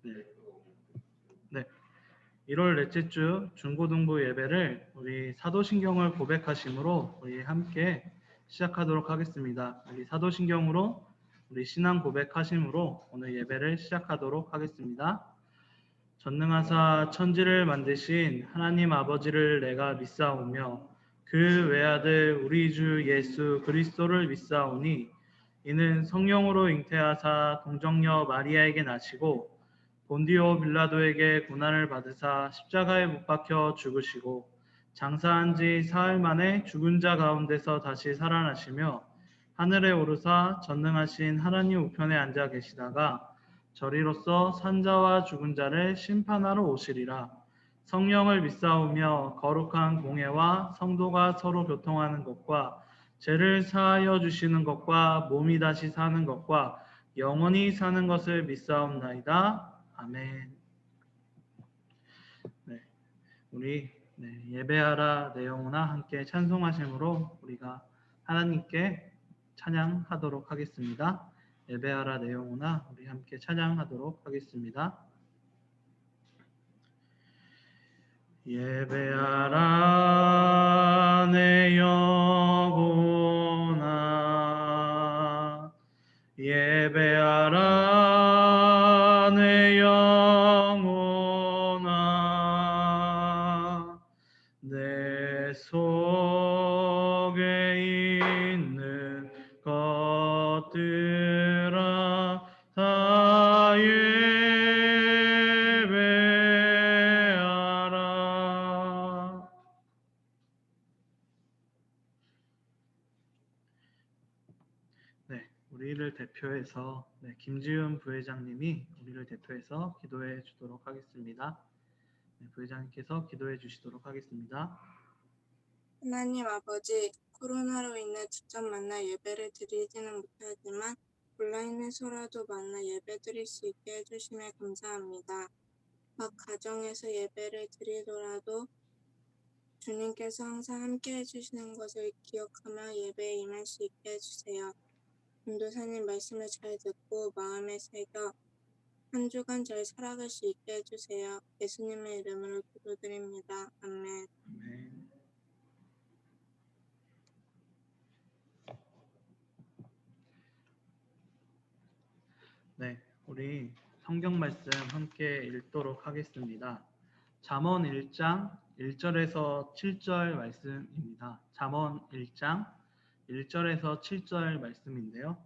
네. 네. 1월 넷째 주 중고등부 예배를 우리 사도신경을 고백하심으로 우리 함께 시작하도록 하겠습니다. 우리 사도신경으로 우리 신앙 고백하심으로 오늘 예배를 시작하도록 하겠습니다. 전능하사 천지를 만드신 하나님 아버지를 내가 믿사오며 그 외아들 우리 주 예수 그리스도를 믿사오니 이는 성령으로 잉태하사 동정녀 마리아에게 나시고 본디오 빌라도에게 고난을 받으사 십자가에 못 박혀 죽으시고 장사한 지 사흘 만에 죽은 자 가운데서 다시 살아나시며 하늘에 오르사 전능하신 하나님 우편에 앉아 계시다가 저리로서 산자와 죽은 자를 심판하러 오시리라. 성령을 믿사오며 거룩한 공회와 성도가 서로 교통하는 것과 죄를 사하여 주시는 것과 몸이 다시 사는 것과 영원히 사는 것을 믿사옵나이다. 아멘. 네, 우리 예배하라 내 영혼아 함께 찬송하심으로 우리가 하나님께 찬양하도록 하겠습니다. 예배하라 내 영혼아 우리 함께 찬양하도록 하겠습니다. 예배하라 내 영혼아 예배하라 내 영혼아 내 속에 있는 것들아 다 예배하라. 네, 우리를 대표해서 김지은 부회장님이 우리를 대표해서 기도해 주도록 하겠습니다. 부회장님께서 기도해 주시도록 하겠습니다. 하나님 아버지, 코로나로 인해 직접 만나 예배를 드리지는 못하지만 온라인에서라도 만나 예배 드릴 수 있게 해주심에 감사합니다. 각 가정에서 예배를 드리더라도 주님께서 항상 함께 해주시는 것을 기억하며 예배에 임할 수 있게 해주세요. 전도사님 말씀을 잘 듣고 마음에 새겨 한 주간 잘 살아갈 수 있게 해주세요. 예수님의 이름으로 기도드립니다. 아멘. 아멘. 네, 우리 성경 말씀 함께 읽도록 하겠습니다. 잠언 1장 1절에서 7절 말씀입니다. 잠언 1장 1절에서 7절 말씀인데요.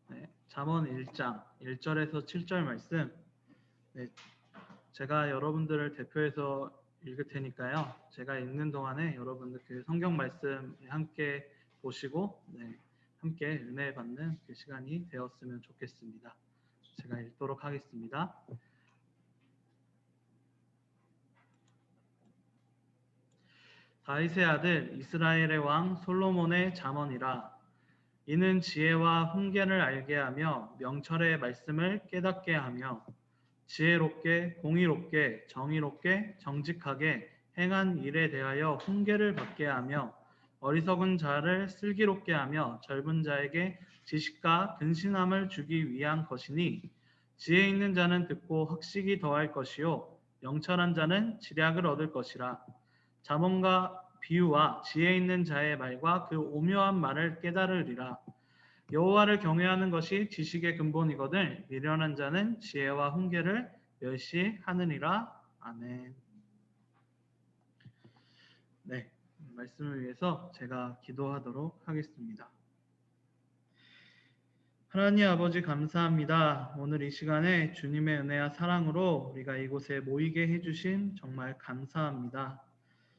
네, 잠언 1장 1절에서 7절 말씀. 네, 제가 여러분들을 대표해서 읽을 테니까요. 제가 읽는 동안에 여러분들 그 성경 말씀 함께 보시고 함께 은혜 받는 그 시간이 되었으면 좋겠습니다. 제가 읽도록 하겠습니다. 다윗의 아들 이스라엘의 왕 솔로몬의 잠언이라. 이는 지혜와 훈계를 알게 하며 명철의 말씀을 깨닫게 하며 지혜롭게 공의롭게 정의롭게 정직하게 행한 일에 대하여 훈계를 받게 하며 어리석은 자를 슬기롭게 하며 젊은 자에게 지식과 근신함을 주기 위한 것이니 지혜 있는 자는 듣고 학식이 더할 것이요 명철한 자는 지략을 얻을 것이라. 잠언과 비유와 지혜 있는 자의 말과 그 오묘한 말을 깨달으리라. 여호와를 경외하는 것이 지식의 근본이거든 미련한 자는 지혜와 훈계를 멸시하느니라. 아멘. 네, 말씀을 위해서 제가 기도하도록 하겠습니다. 하나님 아버지 감사합니다. 오늘 이 시간에 주님의 은혜와 사랑으로 우리가 이곳에 모이게 해주신 정말 감사합니다.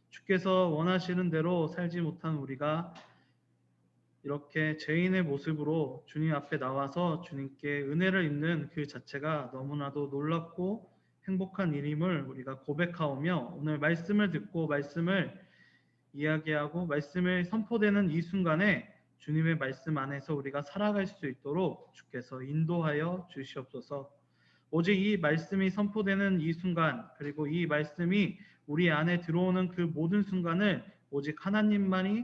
주께서 원하시는 대로 살지 못한 우리가 이렇게 죄인의 모습으로 주님 앞에 나와서 주님께 은혜를 입는 그 자체가 너무나도 놀랍고 행복한 일임을 우리가 고백하오며 오늘 말씀을 듣고 말씀을 이야기하고 말씀을 선포되는 이 순간에 주님의 말씀 안에서 우리가 살아갈 수 있도록 주께서 인도하여 주시옵소서. 오직 이 말씀이 선포되는 이 순간 그리고 이 말씀이 우리 안에 들어오는 그 모든 순간을 오직 하나님만이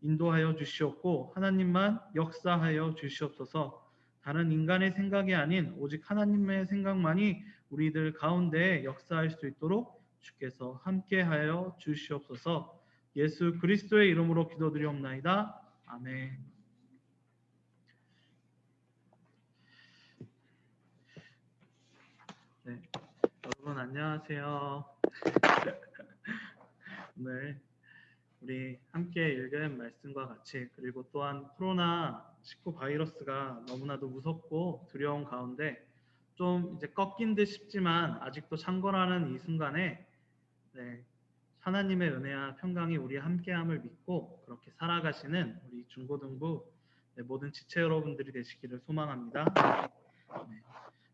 인도하여 주시옵고 하나님만 역사하여 주시옵소서. 다른 인간의 생각이 아닌 오직 하나님의 생각만이 우리들 가운데 역사할 수 있도록 주께서 함께하여 주시옵소서. 예수 그리스도의 이름으로 기도드리옵나이다. 아멘. 네, 여러분 안녕하세요. 오늘 우리 함께 읽은 말씀과 같이, 그리고 또한 코로나19 바이러스가 너무나도 무섭고 두려운 가운데 좀 이제 꺾인 듯 싶지만 아직도 창궐하는 이 순간에 네, 하나님의 은혜와 평강이 우리 함께함을 믿고 그렇게 살아가시는 우리 중고등부 모든 지체 여러분들이 되시기를 소망합니다.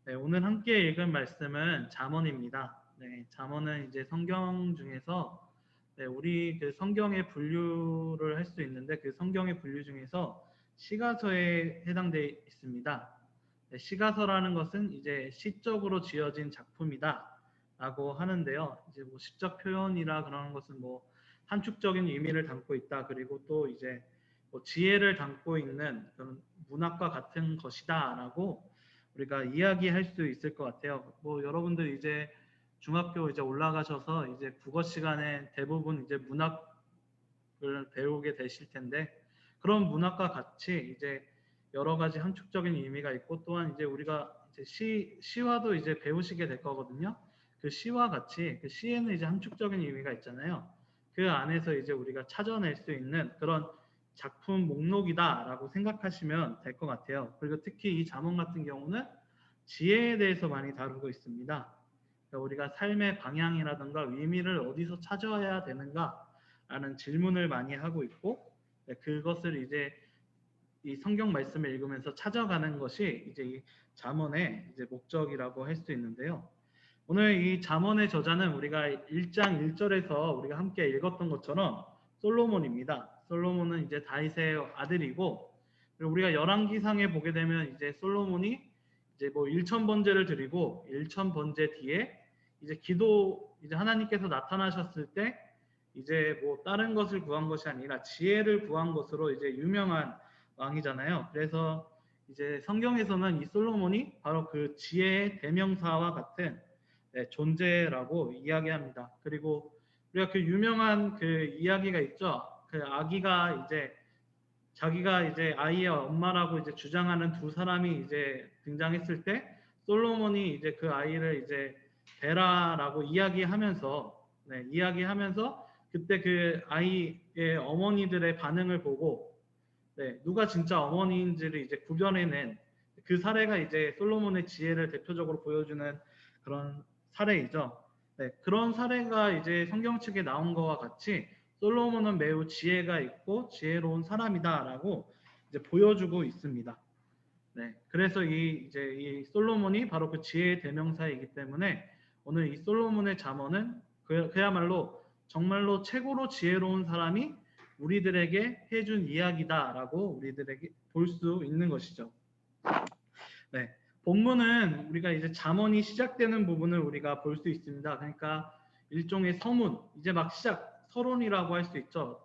네, 오늘 함께 읽은 말씀은 잠언입니다. 네, 잠언은 이제 성경 중에서 우리 그 성경의 분류를 할 수 있는데 그 성경의 분류 중에서 시가서에 해당되어 있습니다. 네, 시가서라는 것은 이제 시적으로 지어진 작품이다라고 하는데요. 이제 뭐 시적 표현이라 그러는 것은 뭐 함축적인 의미를 담고 있다. 그리고 또 이제 뭐 지혜를 담고 있는 그런 문학과 같은 것이다라고 우리가 이야기할 수 있을 것 같아요. 뭐 여러분들 이제 중학교 이제 올라가셔서 이제 국어 시간에 대부분 이제 문학을 배우게 되실 텐데 그런 문학과 같이 이제 여러 가지 함축적인 의미가 있고 또한 이제 우리가 이제 시와도 이제 배우시게 될 거거든요. 그 시와 같이 그 시에는 이제 함축적인 의미가 있잖아요. 그 안에서 이제 우리가 찾아낼 수 있는 그런 작품 목록이다라고 생각하시면 될 것 같아요. 그리고 특히 이 잠언 같은 경우는 지혜에 대해서 많이 다루고 있습니다. 그러니까 우리가 삶의 방향이라든가 의미를 어디서 찾아야 되는가라는 질문을 많이 하고 있고 그것을 이제 이 성경 말씀을 읽으면서 찾아가는 것이 이제 이 잠언의 이제 목적이라고 할 수 있는데요. 오늘 이 잠언의 저자는 우리가 1장 1절에서 우리가 함께 읽었던 것처럼 솔로몬입니다. 솔로몬은 이제 다윗의 아들이고, 그리고 우리가 열왕기상에 보게 되면 이제 솔로몬이 이제 뭐 1,000번제를 드리고 1,000번제 뒤에 이제 이제 하나님께서 나타나셨을 때 이제 뭐 다른 것을 구한 것이 아니라 지혜를 구한 것으로 이제 유명한 왕이잖아요. 그래서 이제 성경에서는 이 솔로몬이 바로 그 지혜의 대명사와 같은 존재라고 이야기합니다. 그리고 우리가 그 유명한 그 이야기가 있죠. 그 아기가 이제 자기가 이제 아이의 엄마라고 이제 주장하는 두 사람이 이제 등장했을 때 솔로몬이 이제 그 아이를 이제 베라라고 이야기하면서 그때 그 아이의 어머니들의 반응을 보고 누가 진짜 어머니인지를 이제 구별해낸 그 사례가 이제 솔로몬의 지혜를 대표적으로 보여주는 그런 사례이죠. 그런 사례가 이제 성경 측에 나온 것과 같이 솔로몬은 매우 지혜가 있고 지혜로운 사람이다라고 이제 보여주고 있습니다. 그래서 이 솔로몬이 바로 그 지혜의 대명사이기 때문에 오늘 이 솔로몬의 잠언은 그야말로 정말로 최고로 지혜로운 사람이 우리들에게 해준 이야기다라고 우리들에게 볼 수 있는 것이죠. 본문은 우리가 이제 잠언이 시작되는 부분을 우리가 볼 수 있습니다. 그러니까 일종의 서문, 이제 막 서론이라고 할 수 있죠.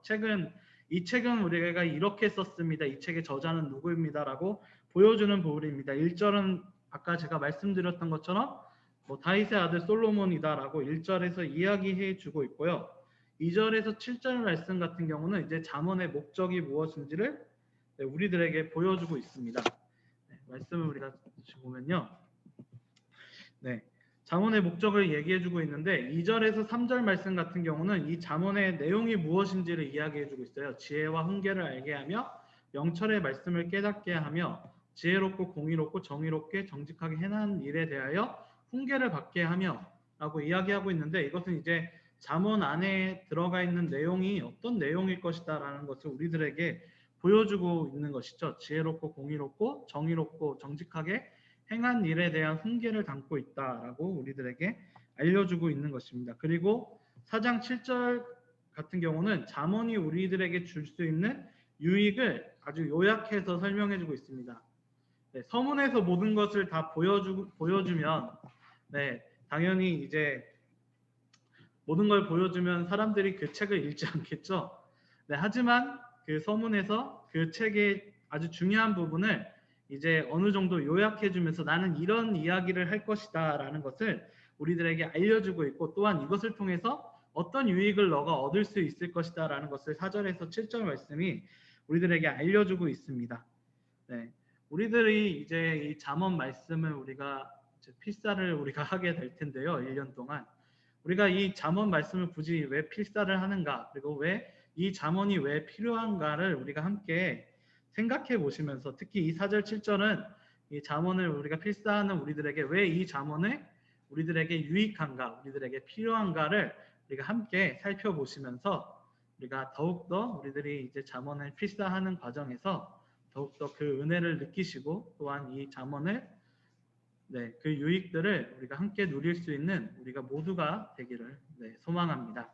이 책은 우리가 이렇게 썼습니다. 이 책의 저자는 누구입니다라고 보여주는 부분입니다. 1절은 아까 제가 말씀드렸던 것처럼 뭐 다윗의 아들 솔로몬이다라고 1절에서 이야기해 주고 있고요. 2절에서 7절 말씀 같은 경우는 이제 잠언의 목적이 무엇인지를 우리들에게 보여주고 있습니다. 말씀을 우리가 보면요. 잠언의 목적을 얘기해주고 있는데 2절에서 3절 말씀 같은 경우는 이 잠언의 내용이 무엇인지를 이야기해주고 있어요. 지혜와 훈계를 알게 하며 명철의 말씀을 깨닫게 하며 지혜롭고 공의롭고 정의롭게 정직하게 행한 일에 대하여 훈계를 받게 하며 라고 이야기하고 있는데 이것은 이제 잠언 안에 들어가 있는 내용이 어떤 내용일 것이다 라는 것을 우리들에게 보여주고 있는 것이죠. 지혜롭고 공의롭고 정의롭고 정직하게 행한 일에 대한 훈계를 담고 있다라고 우리들에게 알려주고 있는 것입니다. 그리고 4장 7절 같은 경우는 잠언이 우리들에게 줄 수 있는 유익을 아주 요약해서 설명해주고 있습니다. 서문에서 모든 것을 다 보여주면 당연히 이제 모든 걸 보여주면 사람들이 그 책을 읽지 않겠죠. 하지만 그 서문에서 그 책의 아주 중요한 부분을 이제 어느 정도 요약해주면서 나는 이런 이야기를 할 것이다라는 것을 우리들에게 알려주고 있고, 또한 이것을 통해서 어떤 유익을 너가 얻을 수 있을 것이다라는 것을 4절에서 7절 말씀이 우리들에게 알려주고 있습니다. 네, 우리들이 이제 이 잠언 말씀을 우리가 이제 필사를 우리가 하게 될 텐데요. 1년 동안 우리가 이 잠언 말씀을 굳이 왜 필사를 하는가, 그리고 왜 이 잠언이 왜 필요한가를 우리가 함께 생각해 보시면서, 특히 이 4절 7절은 이 잠언을 우리가 필사하는 우리들에게 왜 이 잠언을 우리들에게 유익한가, 우리들에게 필요한가를 우리가 함께 살펴보시면서 우리가 더욱더 우리들이 이제 잠언을 필사하는 과정에서 더욱더 그 은혜를 느끼시고, 또한 이 잠언을 그 유익들을 우리가 함께 누릴 수 있는 우리가 모두가 되기를 소망합니다.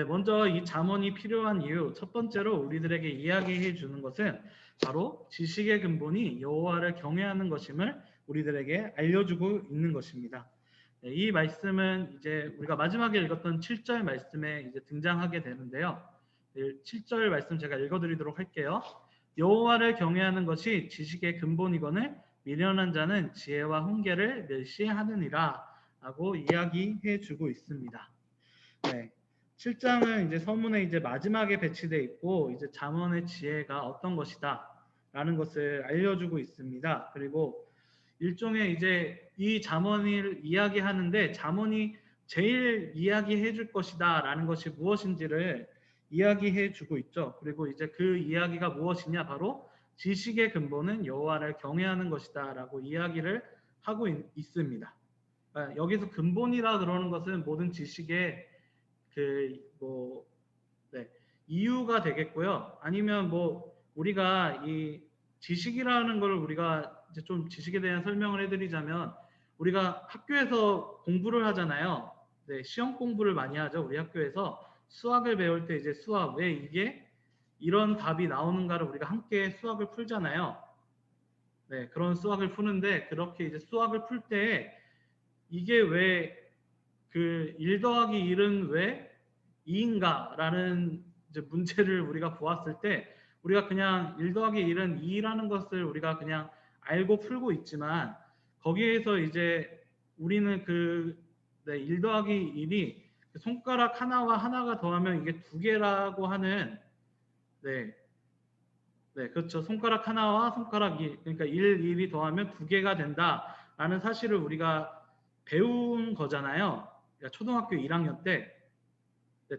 먼저 이 잠언이 필요한 이유, 첫 번째로 우리들에게 이야기해 주는 것은 바로 지식의 근본이 여호와를 경외하는 것임을 우리들에게 알려주고 있는 것입니다. 이 말씀은 이제 우리가 마지막에 읽었던 7절 말씀에 이제 등장하게 되는데요. 7절 말씀 제가 읽어드리도록 할게요. 여호와를 경외하는 것이 지식의 근본이거늘 미련한 자는 지혜와 훈계를 멸시하느니라 라고 이야기해 주고 있습니다. 7장은 이제 서문에 이제 마지막에 배치되어 있고, 이제 잠언의 지혜가 어떤 것이다 라는 것을 알려주고 있습니다. 그리고 일종의 이제 이 잠언을 이야기하는데 잠언이 제일 이야기해 줄 것이다 라는 것이 무엇인지를 이야기해 주고 있죠. 그리고 이제 그 이야기가 무엇이냐, 바로 지식의 근본은 여호와를 경외하는 것이다 라고 이야기를 하고 있습니다. 여기서 근본이라 그러는 것은 모든 지식의 이유가 되겠고요. 아니면 우리가 이 지식이라는 걸 우리가 이제 좀 지식에 대한 설명을 해드리자면, 우리가 학교에서 공부를 하잖아요. 시험 공부를 많이 하죠. 우리 학교에서 수학을 배울 때 이제 수학, 왜 이게 이런 답이 나오는가를 우리가 함께 수학을 풀잖아요. 그런 수학을 푸는데, 그렇게 이제 수학을 풀 때 이게 왜 그 1 더하기 1은 왜 2인가 라는 이제 문제를 우리가 보았을 때, 우리가 그냥 1 더하기 1은 2라는 것을 우리가 그냥 알고 풀고 있지만, 거기에서 이제 우리는 1 더하기 1이 손가락 하나와 하나가 더하면 이게 2개라고 하는, 그렇죠. 손가락 하나와 손가락 2, 그러니까 1이 더하면 2개가 된다라는 사실을 우리가 배운 거잖아요. 그러니까 초등학교 1학년 때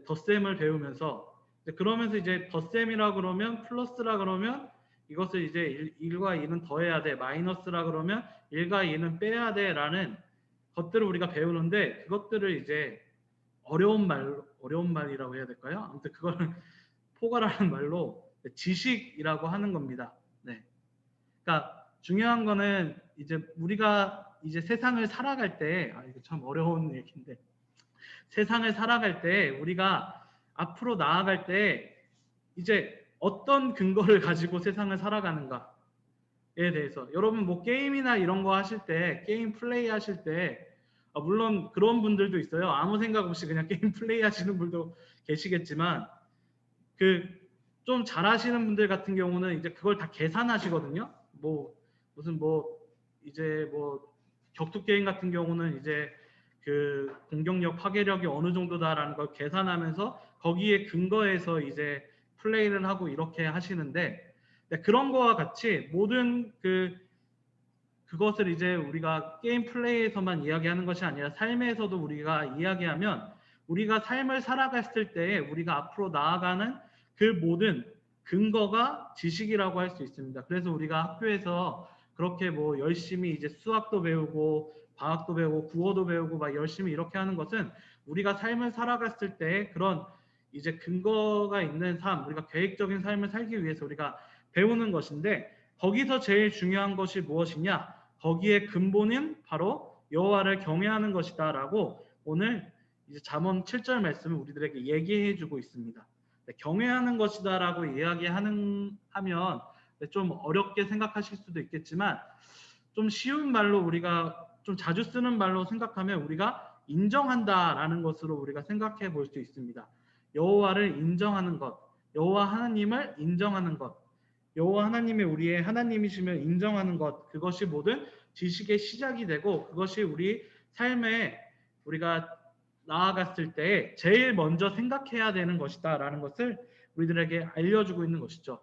덧셈을 배우면서, 그러면서 이제 덧셈이라 그러면, 플러스라 그러면 이것을 이제 1과 2는 더해야 돼, 마이너스라 그러면 1과 2는 빼야 돼 라는 것들을 우리가 배우는데, 그것들을 이제 어려운 말이라고 해야 될까요? 아무튼 그거는 포괄하는 말로 지식이라고 하는 겁니다. 그러니까 중요한 거는 이제 우리가 이제 세상을 살아갈 때, 이거 참 어려운 얘기인데, 세상을 살아갈 때 우리가 앞으로 나아갈 때 이제 어떤 근거를 가지고 세상을 살아가는가에 대해서, 여러분 게임이나 이런 거 하실 때, 게임 플레이 하실 때, 물론 그런 분들도 있어요. 아무 생각 없이 그냥 게임 플레이 하시는 분도 계시겠지만, 좀 잘하시는 분들 같은 경우는 이제 그걸 다 계산하시거든요. 무슨 이제 격투 게임 같은 경우는 이제 공격력, 파괴력이 어느 정도다라는 걸 계산하면서 거기에 근거해서 이제 플레이를 하고 이렇게 하시는데, 그런 거와 같이 모든 그것을 이제 우리가 게임 플레이에서만 이야기하는 것이 아니라 삶에서도 우리가 이야기하면, 우리가 삶을 살아갔을 때 우리가 앞으로 나아가는 그 모든 근거가 지식이라고 할 수 있습니다. 그래서 우리가 학교에서 그렇게 열심히 이제 수학도 배우고 과학도 배우고 국어도 배우고 막 열심히 이렇게 하는 것은, 우리가 삶을 살아갔을 때 그런 이제 근거가 있는 삶, 우리가 계획적인 삶을 살기 위해서 우리가 배우는 것인데, 거기서 제일 중요한 것이 무엇이냐? 거기에 근본은 바로 여호와를 경외하는 것이다라고 오늘 이제 잠언 7절 말씀을 우리들에게 얘기해 주고 있습니다. 경외하는 것이다라고 하면 좀 어렵게 생각하실 수도 있겠지만, 좀 쉬운 말로, 우리가 좀 자주 쓰는 말로 생각하면 우리가 인정한다라는 것으로 우리가 생각해 볼 수 있습니다. 여호와를 인정하는 것, 여호와 하나님을 인정하는 것, 여호와 하나님이 우리의 하나님이심을 인정하는 것, 그것이 모든 지식의 시작이 되고 그것이 우리 삶에 우리가 나아갔을 때 제일 먼저 생각해야 되는 것이다라는 것을 우리들에게 알려주고 있는 것이죠.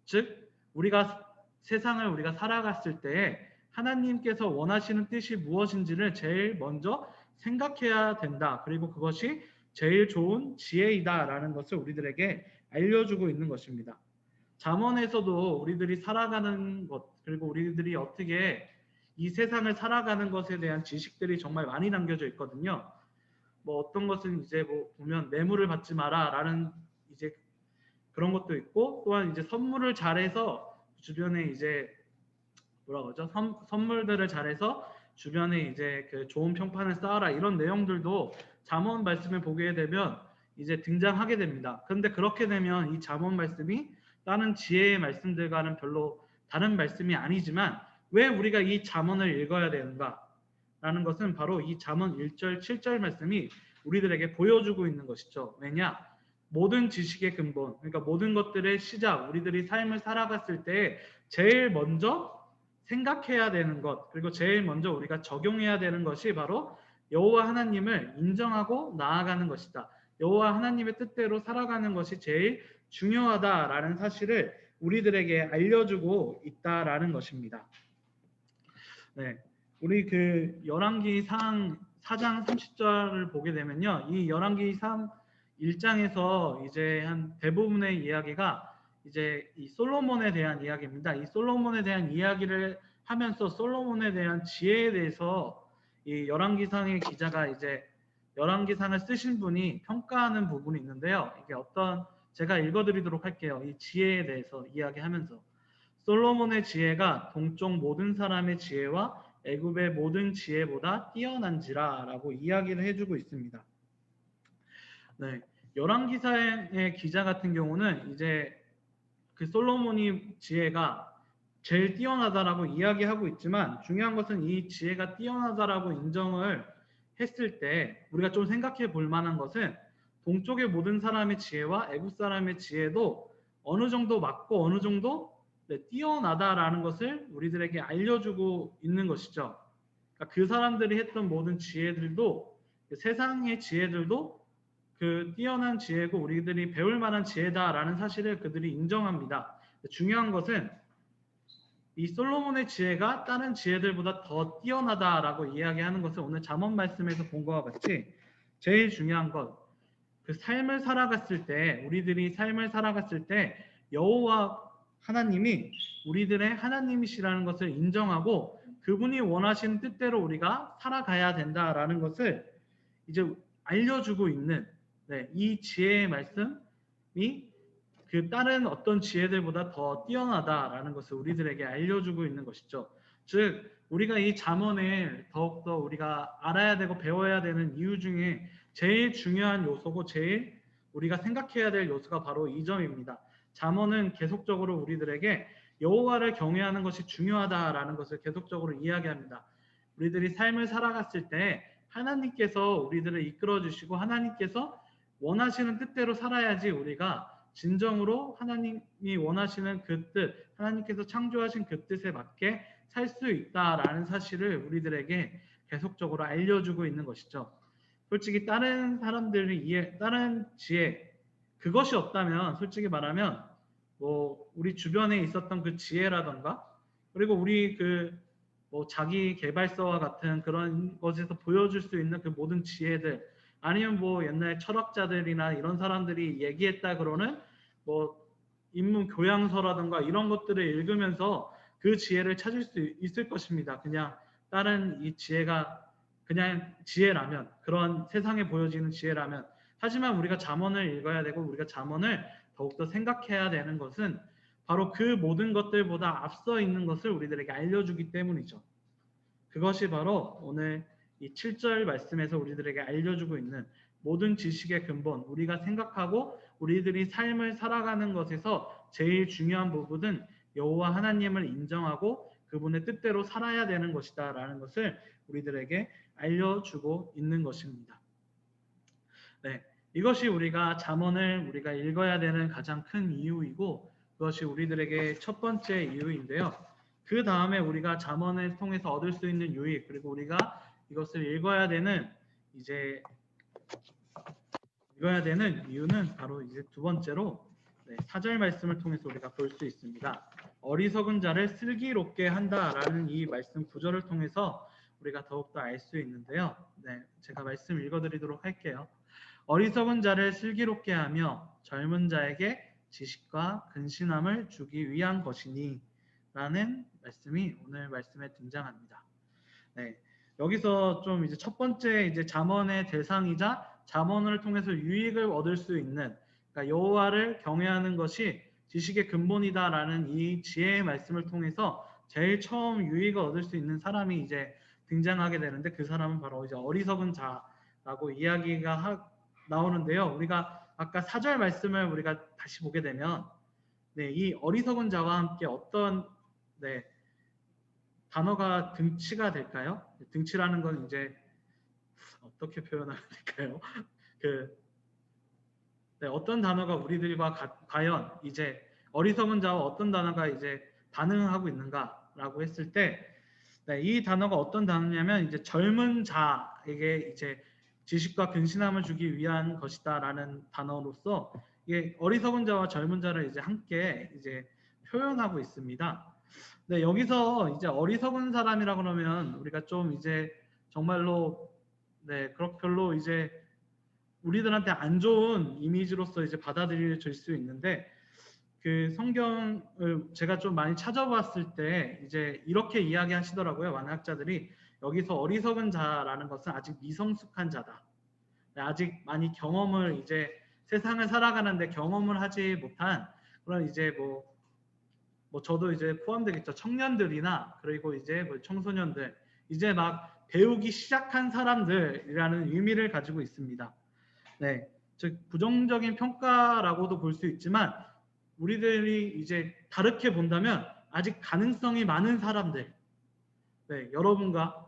즉 우리가 세상을 우리가 살아갔을 때 하나님께서 원하시는 뜻이 무엇인지를 제일 먼저 생각해야 된다. 그리고 그것이 제일 좋은 지혜이다라는 것을 우리들에게 알려주고 있는 것입니다. 잠언에서도 우리들이 살아가는 것, 그리고 우리들이 어떻게 이 세상을 살아가는 것에 대한 지식들이 정말 많이 남겨져 있거든요. 뭐 어떤 것은 이제 뭐 보면 뇌물을 받지 마라라는 이제 그런 것도 있고, 또한 이제 선물을 잘해서 주변에 이제 뭐라 그러죠? 선물들을 잘해서 주변에 이제 그 좋은 평판을 쌓아라, 이런 내용들도 잠언 말씀을 보게 되면 이제 등장하게 됩니다. 그런데 그렇게 되면 이 잠언 말씀이 다른 지혜의 말씀들과는 별로 다른 말씀이 아니지만 왜 우리가 이 잠언을 읽어야 되는가? 라는 것은 바로 이 잠언 1절 7절 말씀이 우리들에게 보여주고 있는 것이죠. 왜냐? 모든 지식의 근본, 그러니까 모든 것들의 시작, 우리들이 삶을 살아갔을 때 제일 먼저 생각해야 되는 것, 그리고 제일 먼저 우리가 적용해야 되는 것이 바로 여호와 하나님을 인정하고 나아가는 것이다. 여호와 하나님의 뜻대로 살아가는 것이 제일 중요하다라는 사실을 우리들에게 알려주고 있다라는 것입니다. 네, 우리 그 열왕기상 4장 30절을 보게 되면요, 이 열왕기상 1장에서 이제 한 대부분의 이야기가 이제 이 솔로몬에 대한 이야기입니다. 이 솔로몬에 대한 이야기를 하면서 솔로몬에 대한 지혜에 대해서 이 열왕기상의 기자가 이제 열왕기상을 쓰신 분이 평가하는 부분이 있는데요. 이게 어떤, 제가 읽어드리도록 할게요. 이 지혜에 대해서 이야기하면서 솔로몬의 지혜가 동쪽 모든 사람의 지혜와 애굽의 모든 지혜보다 뛰어난지라라고 이야기를 해주고 있습니다. 네, 열왕기사의 기자 같은 경우는 이제 그 솔로몬이 지혜가 제일 뛰어나다라고 이야기하고 있지만 중요한 것은 이 지혜가 뛰어나다라고 인정을 했을 때 우리가 좀 생각해 볼 만한 것은 동쪽의 모든 사람의 지혜와 애굽 사람의 지혜도 어느 정도 맞고 어느 정도 뛰어나다라는 것을 우리들에게 알려주고 있는 것이죠. 그러니까 그 사람들이 했던 모든 지혜들도 세상의 지혜들도 그 뛰어난 지혜고 우리들이 배울 만한 지혜다라는 사실을 그들이 인정합니다. 중요한 것은 이 솔로몬의 지혜가 다른 지혜들보다 더 뛰어나다라고 이야기하는 것을 오늘 잠언 말씀에서 본 것과 같이 제일 중요한 것, 그 삶을 살아갔을 때 우리들이 삶을 살아갔을 때 여호와 하나님이 우리들의 하나님이시라는 것을 인정하고 그분이 원하시는 뜻대로 우리가 살아가야 된다라는 것을 이제 알려주고 있는, 이 지혜의 말씀이 그 다른 어떤 지혜들보다 더 뛰어나다라는 것을 우리들에게 알려주고 있는 것이죠. 즉 우리가 이 잠언을 더욱더 우리가 알아야 되고 배워야 되는 이유 중에 제일 중요한 요소고 제일 우리가 생각해야 될 요소가 바로 이 점입니다. 잠언은 계속적으로 우리들에게 여호와를 경외하는 것이 중요하다라는 것을 계속적으로 이야기합니다. 우리들이 삶을 살아갔을 때 하나님께서 우리들을 이끌어 주시고 하나님께서 원하시는 뜻대로 살아야지 우리가 진정으로 하나님이 원하시는 그 뜻, 하나님께서 창조하신 그 뜻에 맞게 살 수 있다라는 사실을 우리들에게 계속적으로 알려주고 있는 것이죠. 솔직히 다른 사람들이 다른 지혜, 그것이 없다면 솔직히 말하면 뭐 우리 주변에 있었던 그 지혜라던가 그리고 우리 그 뭐 자기 개발서와 같은 그런 것에서 보여줄 수 있는 그 모든 지혜들, 아니면 뭐 옛날 철학자들이나 이런 사람들이 얘기했다 그러는 뭐 인문 교양서라든가 이런 것들을 읽으면서 그 지혜를 찾을 수 있을 것입니다. 그냥 다른 이 지혜가 그냥 지혜라면, 그런 세상에 보여지는 지혜라면. 하지만 우리가 잠언을 읽어야 되고 우리가 잠언을 더욱더 생각해야 되는 것은 바로 그 모든 것들보다 앞서 있는 것을 우리들에게 알려주기 때문이죠. 그것이 바로 오늘 이 7절 말씀에서 우리들에게 알려주고 있는 모든 지식의 근본, 우리가 생각하고 우리들이 삶을 살아가는 것에서 제일 중요한 부분은 여호와 하나님을 인정하고 그분의 뜻대로 살아야 되는 것이다 라는 것을 우리들에게 알려주고 있는 것입니다. 네, 이것이 우리가 잠언을 우리가 읽어야 되는 가장 큰 이유이고 그것이 우리들에게 첫 번째 이유인데요. 그 다음에 우리가 잠언을 통해서 얻을 수 있는 유익, 그리고 우리가 이것을 읽어야 되는 이유는 바로 이제 두 번째로 4절 말씀을 통해서 우리가 볼 수 있습니다. 어리석은 자를 슬기롭게 한다라는 이 말씀 구절을 통해서 우리가 더욱더 알 수 있는데요. 제가 말씀 읽어드리도록 할게요. 어리석은 자를 슬기롭게 하며 젊은 자에게 지식과 근신함을 주기 위한 것이니 라는 말씀이 오늘 말씀에 등장합니다. 여기서 좀 이제 첫 번째 이제 잠언의 대상이자 잠언을 통해서 유익을 얻을 수 있는, 그러니까 여호와를 경외하는 것이 지식의 근본이다라는 이 지혜의 말씀을 통해서 제일 처음 유익을 얻을 수 있는 사람이 이제 등장하게 되는데, 그 사람은 바로 이제 어리석은 자라고 이야기가 나오는데요. 우리가 아까 4절 말씀을 우리가 다시 보게 되면 이 어리석은 자와 함께 어떤 단어가 등치가 될까요? 등치라는 건 이제 어떻게 표현하면 될까요? 어떤 단어가 우리들과 과연 이제 어리석은 자와 어떤 단어가 이제 반응하고 있는가라고 했을 때, 이 단어가 어떤 단어냐면 이제 젊은 자에게 이제 지식과 근신함을 주기 위한 것이다라는 단어로서 이게 어리석은 자와 젊은 자를 이제 함께 이제 표현하고 있습니다. 여기서 이제 어리석은 사람이라 그러면 우리가 좀 이제 정말로 그렇게 별로 이제 우리들한테 안 좋은 이미지로서 이제 받아들여질 수 있는데, 그 성경을 제가 좀 많이 찾아봤을 때 이제 이렇게 이야기하시더라고요. 많은 학자들이 여기서 어리석은 자라는 것은 아직 미성숙한 자다. 아직 많이 경험을 이제 세상을 살아가는데 경험을 하지 못한 그런 이제 뭐 저도 이제 포함되겠죠. 청년들이나 그리고 이제 뭐 청소년들, 이제 막 배우기 시작한 사람들이라는 의미를 가지고 있습니다. 즉 부정적인 평가라고도 볼 수 있지만 우리들이 이제 다르게 본다면 아직 가능성이 많은 사람들, 여러분과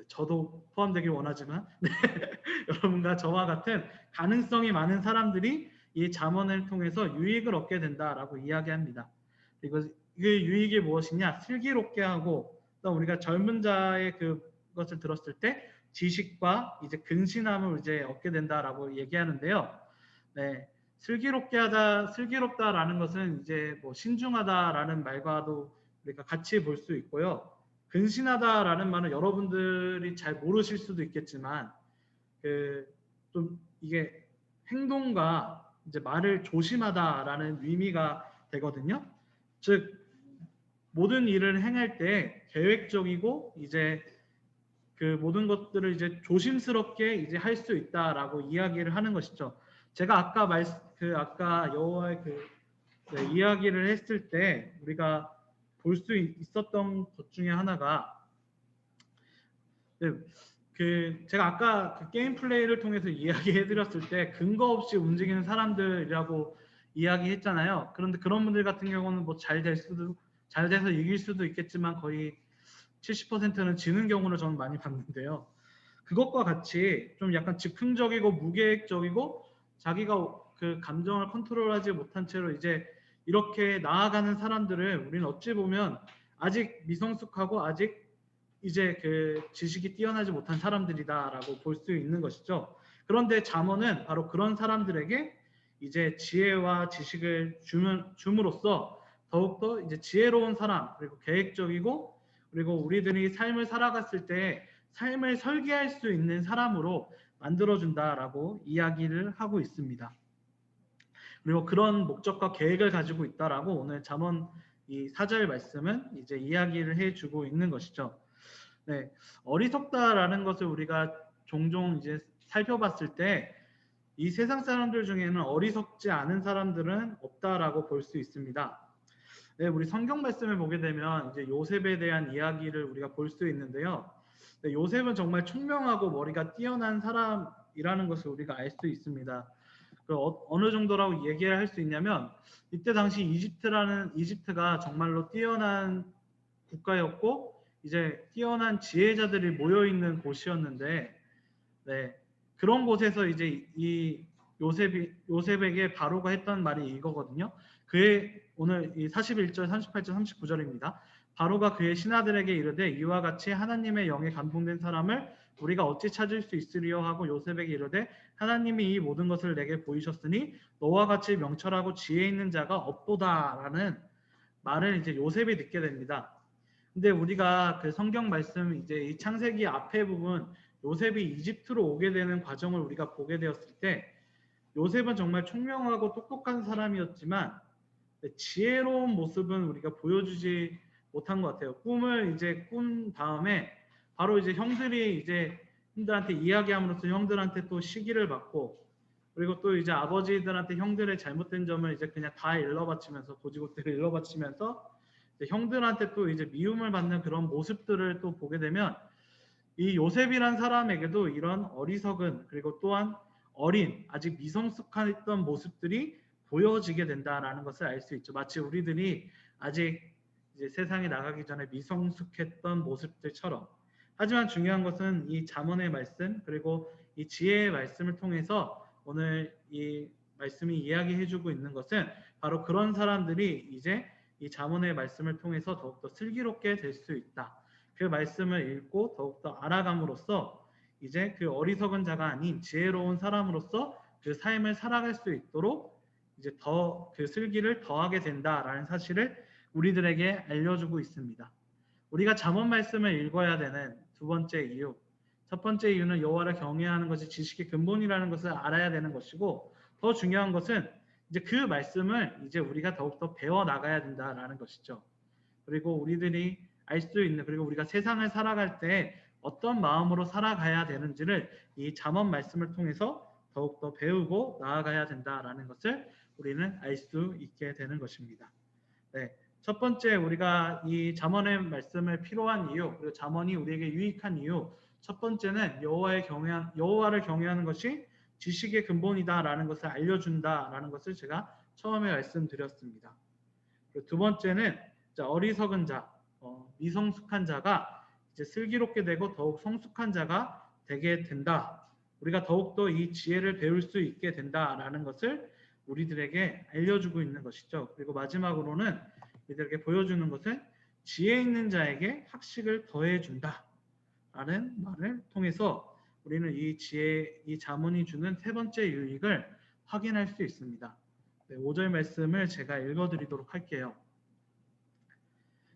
저도 포함되길 원하지만 여러분과 저와 같은 가능성이 많은 사람들이 이 잠언을 통해서 유익을 얻게 된다라고 이야기합니다. 그리고 그 유익이 무엇이냐? 슬기롭게 하고, 또 우리가 젊은 자의 그것을 들었을 때 지식과 이제 근신함을 이제 얻게 된다라고 얘기하는데요. 슬기롭다라는 것은 이제 뭐 신중하다라는 말과도 우리가 같이 볼 수 있고요. 근신하다라는 말은 여러분들이 잘 모르실 수도 있겠지만 좀 이게 행동과 이제 말을 조심하다라는 의미가 되거든요. 즉 모든 일을 행할 때 계획적이고 이제 그 모든 것들을 이제 조심스럽게 이제 할 수 있다라고 이야기를 하는 것이죠. 제가 아까 여호와의 이야기를 했을 때 우리가 볼 수 있었던 것 중에 하나가 제가 아까 게임 플레이를 통해서 이야기해드렸을 때 근거 없이 움직이는 사람들이라고 이야기했잖아요. 그런데 그런 분들 같은 경우는 뭐 잘 돼서 이길 수도 있겠지만 거의 70%는 지는 경우를 저는 많이 봤는데요. 그것과 같이 좀 약간 즉흥적이고 무계획적이고 자기가 그 감정을 컨트롤하지 못한 채로 이제 이렇게 나아가는 사람들을 우리는 어찌 보면 아직 미성숙하고 아직 이제 그 지식이 뛰어나지 못한 사람들이다라고 볼 수 있는 것이죠. 그런데 잠언은 바로 그런 사람들에게 이제 지혜와 지식을 줌으로써 더욱더 이제 지혜로운 사람, 그리고 계획적이고, 그리고 우리들이 삶을 살아갔을 때 삶을 설계할 수 있는 사람으로 만들어준다라고 이야기를 하고 있습니다. 그리고 그런 목적과 계획을 가지고 있다라고 오늘 잠언 이 4절 말씀은 이제 이야기를 해주고 있는 것이죠. 어리석다라는 것을 우리가 종종 이제 살펴봤을 때 이 세상 사람들 중에는 어리석지 않은 사람들은 없다라고 볼 수 있습니다. 우리 성경 말씀을 보게 되면 이제 요셉에 대한 이야기를 우리가 볼 수 있는데요. 요셉은 정말 총명하고 머리가 뛰어난 사람이라는 것을 우리가 알 수 있습니다. 어느 정도라고 얘기를 할 수 있냐면 이때 당시 이집트가 정말로 뛰어난 국가였고 이제 뛰어난 지혜자들이 모여 있는 곳이었는데, 그런 곳에서 이제 이 요셉에게 바로가 했던 말이 이거거든요. 그의 오늘 이 41절, 38절, 39절입니다. 바로가 그의 신하들에게 이르되 이와 같이 하나님의 영에 감동된 사람을 우리가 어찌 찾을 수 있으리요 하고 요셉에게 이르되 하나님이 이 모든 것을 내게 보이셨으니 너와 같이 명철하고 지혜 있는 자가 없도다라는 말을 이제 요셉이 듣게 됩니다. 근데 우리가 그 성경 말씀 이제 이 창세기 앞에 부분 요셉이 이집트로 오게 되는 과정을 우리가 보게 되었을 때 요셉은 정말 총명하고 똑똑한 사람이었지만 지혜로운 모습은 우리가 보여주지 못한 것 같아요. 꿈을 이제 꾼 다음에 바로 이제 형들이 이제 형들한테 이야기함으로써 형들한테 또 시기를 받고 그리고 또 이제 아버지들한테 형들의 잘못된 점을 이제 그냥 다 일러바치면서 고지고대로 일러바치면서 형들한테 또 이제 미움을 받는 그런 모습들을 또 보게 되면 이 요셉이란 사람에게도 이런 어리석은 그리고 또한 어린 아직 미성숙했던 모습들이 보여지게 된다라는 것을 알 수 있죠. 마치 우리들이 아직 이제 세상에 나가기 전에 미성숙했던 모습들처럼. 하지만 중요한 것은 이 잠언의 말씀 그리고 이 지혜의 말씀을 통해서 오늘 이 말씀이 이야기해주고 있는 것은 바로 그런 사람들이 이제 이 잠언의 말씀을 통해서 더욱더 슬기롭게 될 수 있다. 그 말씀을 읽고 더욱더 알아감으로써 이제 그 어리석은 자가 아닌 지혜로운 사람으로서 그 삶을 살아갈 수 있도록 이제 더 그 슬기를 더하게 된다라는 사실을 우리들에게 알려주고 있습니다. 우리가 잠언 말씀을 읽어야 되는 두 번째 이유. 첫 번째 이유는 여호와를 경외하는 것이 지식의 근본이라는 것을 알아야 되는 것이고 더 중요한 것은 이제 그 말씀을 이제 우리가 더욱더 배워 나가야 된다라는 것이죠. 그리고 우리들이 알 수 있는 그리고 우리가 세상을 살아갈 때 어떤 마음으로 살아가야 되는지를 이 잠언 말씀을 통해서 더욱더 배우고 나아가야 된다라는 것을 우리는 알 수 있게 되는 것입니다. 네, 첫 번째 우리가 이 잠언의 말씀을 필요한 이유 그리고 잠언이 우리에게 유익한 이유 첫 번째는 여호와를 경외하는 것이 지식의 근본이다라는 것을 알려준다라는 것을 제가 처음에 말씀드렸습니다. 그리고 두 번째는 어리석은 자, 미성숙한 자가 이제 슬기롭게 되고 더욱 성숙한 자가 되게 된다. 우리가 더욱더 이 지혜를 배울 수 있게 된다라는 것을 우리들에게 알려주고 있는 것이죠. 그리고 마지막으로는 우리들에게 보여주는 것은 지혜 있는 자에게 학식을 더해준다. 라는 말을 통해서 우리는 이 자문이 주는 세 번째 유익을 확인할 수 있습니다. 네, 5절 말씀을 제가 읽어드리도록 할게요.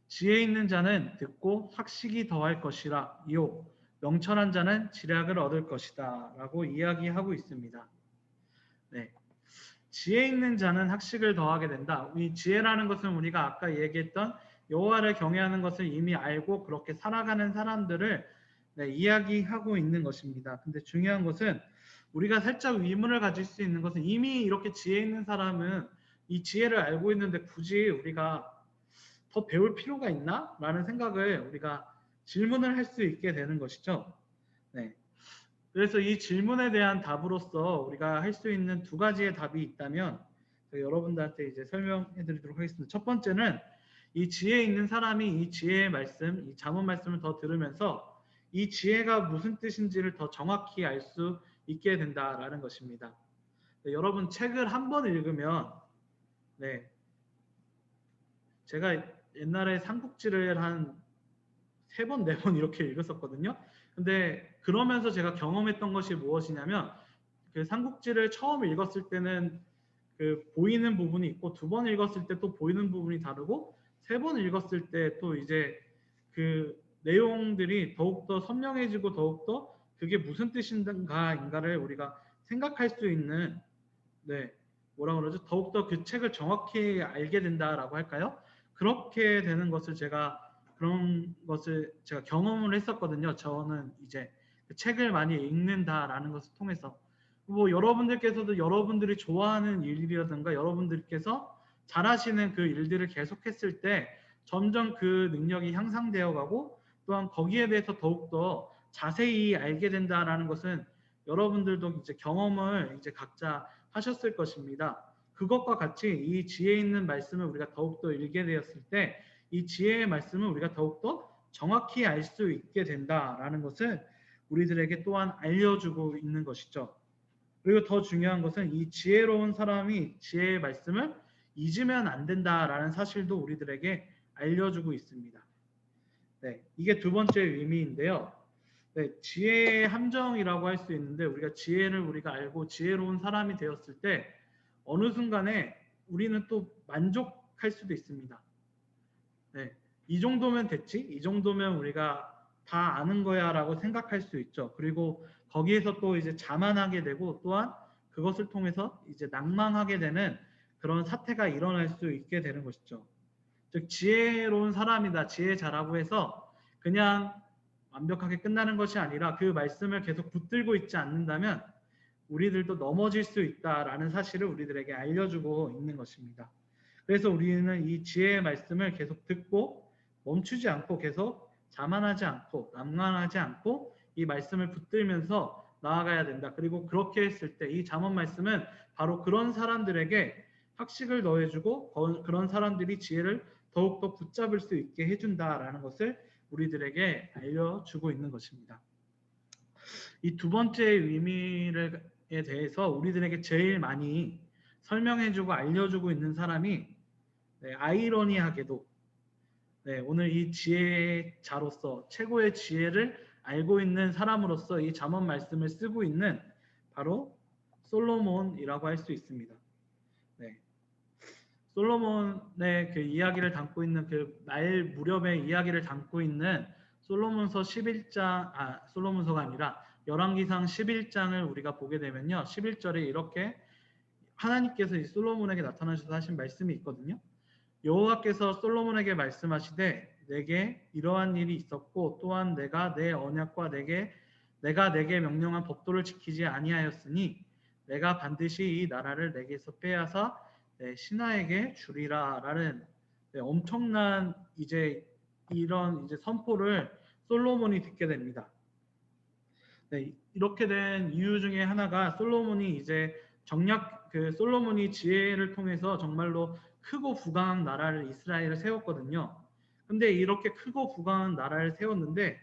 지혜 있는 자는 듣고 학식이 더할 것이라 이요 명철한 자는 지략을 얻을 것이다 라고 이야기하고 있습니다. 네, 지혜 있는 자는 학식을 더하게 된다. 이 지혜라는 것은 우리가 아까 얘기했던 여호와를 경외하는 것을 이미 알고 그렇게 살아가는 사람들을 이야기하고 있는 것입니다. 근데 중요한 것은 우리가 살짝 의문을 가질 수 있는 것은 이미 이렇게 지혜 있는 사람은 이 지혜를 알고 있는데 굳이 우리가 더 배울 필요가 있나? 라는 생각을 우리가 질문을 할 수 있게 되는 것이죠. 네. 그래서 이 질문에 대한 답으로서 우리가 할 수 있는 두 가지의 답이 있다면 여러분들한테 이제 설명해 드리도록 하겠습니다. 첫 번째는 이 지혜 있는 사람이 이 지혜의 말씀, 이 잠언 말씀을 더 들으면서 이 지혜가 무슨 뜻인지를 더 정확히 알 수 있게 된다라는 것입니다. 네, 여러분 책을 한 번 읽으면 네, 제가 옛날에 삼국지를 한 3번, 4번 이렇게 읽었었거든요. 근데 그러면서 제가 경험했던 것이 무엇이냐면 그 삼국지를 처음 읽었을 때는 그 보이는 부분이 있고 2번 읽었을 때 또 보이는 부분이 다르고 3번 읽었을 때 또 이제 그 내용들이 더욱더 선명해지고 더욱더 그게 무슨 뜻인가를 우리가 생각할 수 있는 네, 뭐라 그러죠? 더욱더 그 책을 정확히 알게 된다라고 할까요? 그렇게 되는 것을 그런 것을 제가 경험을 했었거든요. 저는 이제 그 책을 많이 읽는다라는 것을 통해서 뭐 여러분들께서도 여러분들이 좋아하는 일이라든가 여러분들께서 잘하시는 그 일들을 계속했을 때 점점 그 능력이 향상되어 가고 또한 거기에 대해서 더욱더 자세히 알게 된다라는 것은 여러분들도 이제 경험을 이제 각자 하셨을 것입니다. 그것과 같이 이 지혜 있는 말씀을 우리가 더욱더 읽게 되었을 때 이 지혜의 말씀을 우리가 더욱더 정확히 알 수 있게 된다라는 것을 우리들에게 또한 알려주고 있는 것이죠. 그리고 더 중요한 것은 이 지혜로운 사람이 지혜의 말씀을 잊으면 안 된다라는 사실도 우리들에게 알려주고 있습니다. 네, 이게 두 번째 의미인데요. 네, 지혜의 함정이라고 할 수 있는데 우리가 지혜를 우리가 알고 지혜로운 사람이 되었을 때 어느 순간에 우리는 또 만족할 수도 있습니다. 네, 이 정도면 됐지? 이 정도면 우리가 다 아는 거야라고 생각할 수 있죠. 그리고 거기에서 또 이제 자만하게 되고 또한 그것을 통해서 이제 낭망하게 되는 그런 사태가 일어날 수 있게 되는 것이죠. 즉 지혜로운 사람이다, 지혜자라고 해서 그냥 완벽하게 끝나는 것이 아니라 그 말씀을 계속 붙들고 있지 않는다면 우리들도 넘어질 수 있다라는 사실을 우리들에게 알려주고 있는 것입니다. 그래서 우리는 이 지혜의 말씀을 계속 듣고 멈추지 않고 계속 자만하지 않고 낭만하지 않고 이 말씀을 붙들면서 나아가야 된다. 그리고 그렇게 했을 때 이 잠언 말씀은 바로 그런 사람들에게 학식을 더해주고 그런 사람들이 지혜를 더욱더 붙잡을 수 있게 해준다라는 것을 우리들에게 알려주고 있는 것입니다. 이 두 번째 의미에 대해서 우리들에게 제일 많이 설명해주고 알려주고 있는 사람이 아이러니하게도 오늘 이 지혜자로서 최고의 지혜를 알고 있는 사람으로서 이 잠언 말씀을 쓰고 있는 바로 솔로몬이라고 할 수 있습니다. 네. 솔로몬의 그 이야기를 담고 있는 그 말 무렵의 이야기를 담고 있는 솔로몬서 11장 솔로몬서가 아니라 열왕기상 11장을 우리가 보게 되면요. 11절에 이렇게 하나님께서 이 솔로몬에게 나타나셔서 하신 말씀이 있거든요. 여호와께서 솔로몬에게 말씀하시되 내게 이러한 일이 있었고 또한 내가 내 언약과 내가 내게 명령한 법도를 지키지 아니하였으니 내가 반드시 이 나라를 내게서 빼앗아 내 신하에게 주리라라는 엄청난 이제 이런 이제 선포를 솔로몬이 듣게 됩니다. 이렇게 된 이유 중에 하나가 솔로몬이 이제 솔로몬이 지혜를 통해서 정말로 크고 부강한 나라를 이스라엘을 세웠거든요. 근데 이렇게 크고 부강한 나라를 세웠는데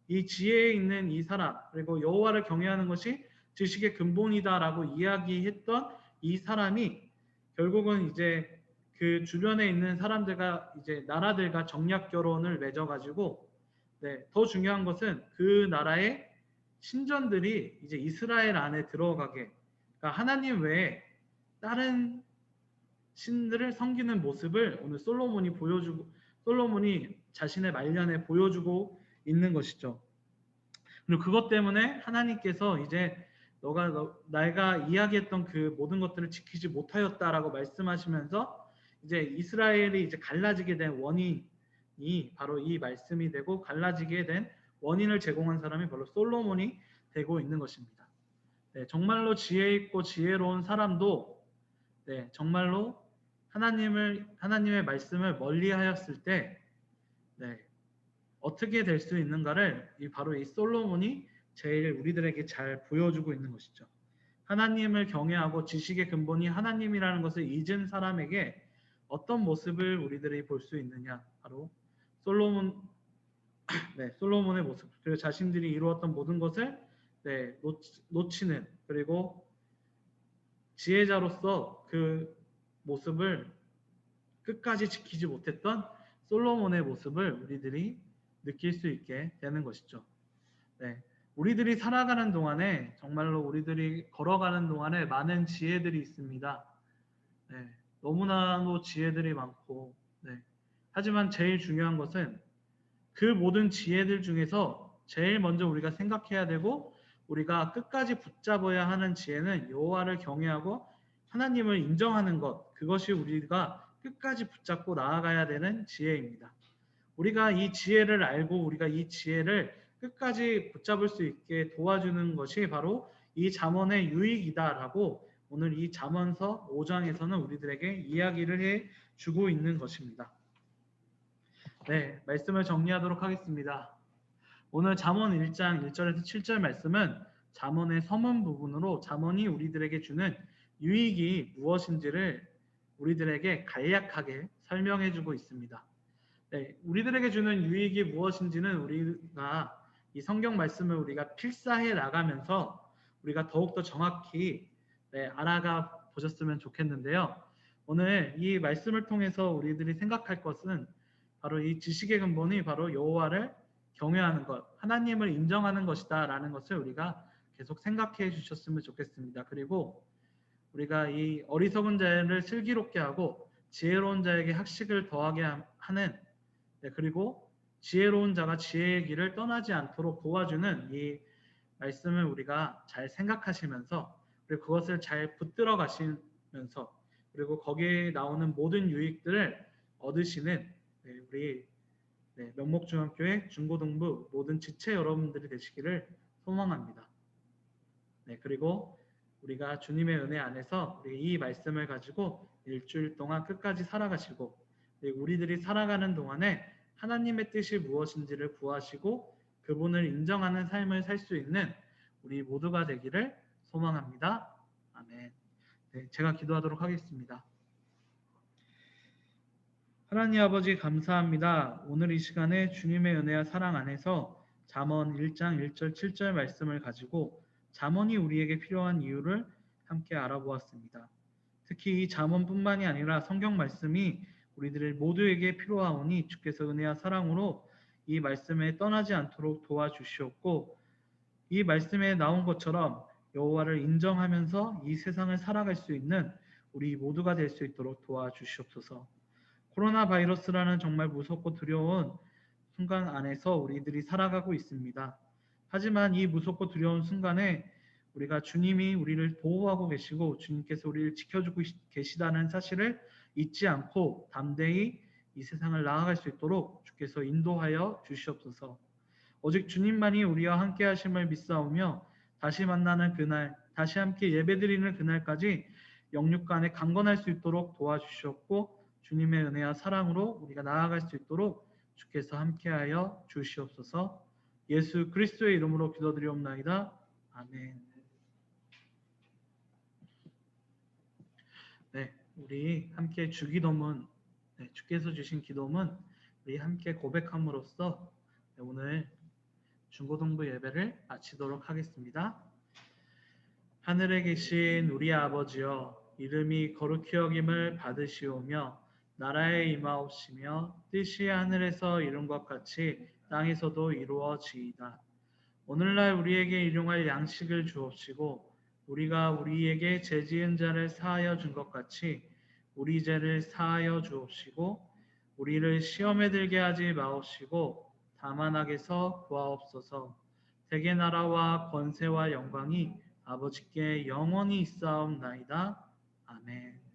이 지혜에 있는 이 사람 그리고 여호와를 경외하는 것이 지식의 근본이다라고 이야기했던 이 사람이 결국은 이제 그 주변에 있는 사람들과 이제 나라들과 정략 결혼을 맺어가지고 더 중요한 것은 그 나라의 신전들이 이제 이스라엘 안에 들어가게 그러니까 하나님 외에 다른 신들을 섬기는 모습을 오늘 솔로몬이 자신의 말년에 보여주고 있는 것이죠. 그리고 그것 때문에 하나님께서 이제 내가 이야기했던 그 모든 것들을 지키지 못하였다라고 말씀하시면서 이제 이스라엘이 이제 갈라지게 된 원인이 바로 이 말씀이 되고 갈라지게 된 원인을 제공한 사람이 바로 솔로몬이 되고 있는 것입니다. 정말로 지혜 있고 지혜로운 사람도 정말로 하나님의 말씀을 멀리하였을 때 어떻게 될 수 있는가를 바로 이 솔로몬이 제일 우리들에게 잘 보여주고 있는 것이죠. 하나님을 경외하고 지식의 근본이 하나님이라는 것을 잊은 사람에게 어떤 모습을 우리들이 볼 수 있느냐? 바로 솔로몬의 모습. 그리고 자신들이 이루었던 모든 것을 놓치는 그리고 지혜자로서 그 모습을 끝까지 지키지 못했던 솔로몬의 모습을 우리들이 느낄 수 있게 되는 것이죠. 우리들이 살아가는 동안에 정말로 우리들이 걸어가는 동안에 많은 지혜들이 있습니다. 너무나도 지혜들이 많고 하지만 제일 중요한 것은 그 모든 지혜들 중에서 제일 먼저 우리가 생각해야 되고 우리가 끝까지 붙잡아야 하는 지혜는 여호와를 경외하고 하나님을 인정하는 것 그것이 우리가 끝까지 붙잡고 나아가야 되는 지혜입니다. 우리가 이 지혜를 알고 우리가 이 지혜를 끝까지 붙잡을 수 있게 도와주는 것이 바로 이 잠언의 유익이다라고 오늘 이 잠언서 5장에서는 우리들에게 이야기를 해주고 있는 것입니다. 말씀을 정리하도록 하겠습니다. 오늘 잠언 1장 1절에서 7절 말씀은 잠언의 서문 부분으로 잠언이 우리들에게 주는 유익이 무엇인지를 우리들에게 간략하게 설명해주고 있습니다. 우리들에게 주는 유익이 무엇인지는 우리가 이 성경 말씀을 우리가 필사해 나가면서 우리가 더욱더 정확히 알아가 보셨으면 좋겠는데요. 오늘 이 말씀을 통해서 우리들이 생각할 것은 바로 이 지식의 근본이 바로 여호와를 경외하는 것, 하나님을 인정하는 것이다 라는 것을 우리가 계속 생각해 주셨으면 좋겠습니다. 그리고 우리가 이 어리석은 자를 슬기롭게 하고 지혜로운 자에게 학식을 더하게 하는 그리고 지혜로운 자가 지혜의 길을 떠나지 않도록 도와주는 이 말씀을 우리가 잘 생각하시면서 그리고 그것을 잘 붙들어 가시면서 그리고 거기에 나오는 모든 유익들을 얻으시는 우리 명목중학교의 중고등부 모든 지체 여러분들이 되시기를 소망합니다. 그리고 우리가 주님의 은혜 안에서 우리 이 말씀을 가지고 일주일 동안 끝까지 살아가시고 우리들이 살아가는 동안에 하나님의 뜻이 무엇인지를 구하시고 그분을 인정하는 삶을 살 수 있는 우리 모두가 되기를 소망합니다. 아멘. 제가 기도하도록 하겠습니다. 하나님 아버지 감사합니다. 오늘 이 시간에 주님의 은혜와 사랑 안에서 잠언 1장 1절 7절 말씀을 가지고 잠언이 우리에게 필요한 이유를 함께 알아보았습니다. 특히 이 잠언뿐만이 아니라 성경 말씀이 우리들 모두에게 필요하오니 주께서 은혜와 사랑으로 이 말씀에 떠나지 않도록 도와주시옵고 이 말씀에 나온 것처럼 여호와를 인정하면서 이 세상을 살아갈 수 있는 우리 모두가 될 수 있도록 도와주시옵소서. 코로나 바이러스라는 정말 무섭고 두려운 순간 안에서 우리들이 살아가고 있습니다. 하지만 이 무섭고 두려운 순간에 우리가 주님이 우리를 보호하고 계시고 주님께서 우리를 지켜주고 계시다는 사실을 잊지 않고 담대히 이 세상을 나아갈 수 있도록 주께서 인도하여 주시옵소서. 오직 주님만이 우리와 함께 하심을 믿사오며 다시 만나는 그날, 다시 함께 예배드리는 그날까지 영육간에 강건할 수 있도록 도와주시옵고 주님의 은혜와 사랑으로 우리가 나아갈 수 있도록 주께서 함께하여 주시옵소서. 예수 그리스도의 이름으로 기도드리옵나이다. 아멘. 우리 함께 주기도문, 주께서 주신 기도문 우리 함께 고백함으로써 오늘 중고등부 예배를 마치도록 하겠습니다. 하늘에 계신 우리 아버지여, 이름이 거룩히 여김을 받으시오며 나라에 임하옵시며 뜻이 하늘에서 이룬 것 같이 땅에서도 이루어지이다. 오늘날 우리에게 일용할 양식을 주옵시고 우리가 우리에게 죄 지은 자를 사하여 준 것 같이 우리 죄를 사하여 주옵시고 우리를 시험에 들게 하지 마옵시고 다만 악에서 구하옵소서. 세계 나라와 권세와 영광이 아버지께 영원히 있사옵나이다. 아멘.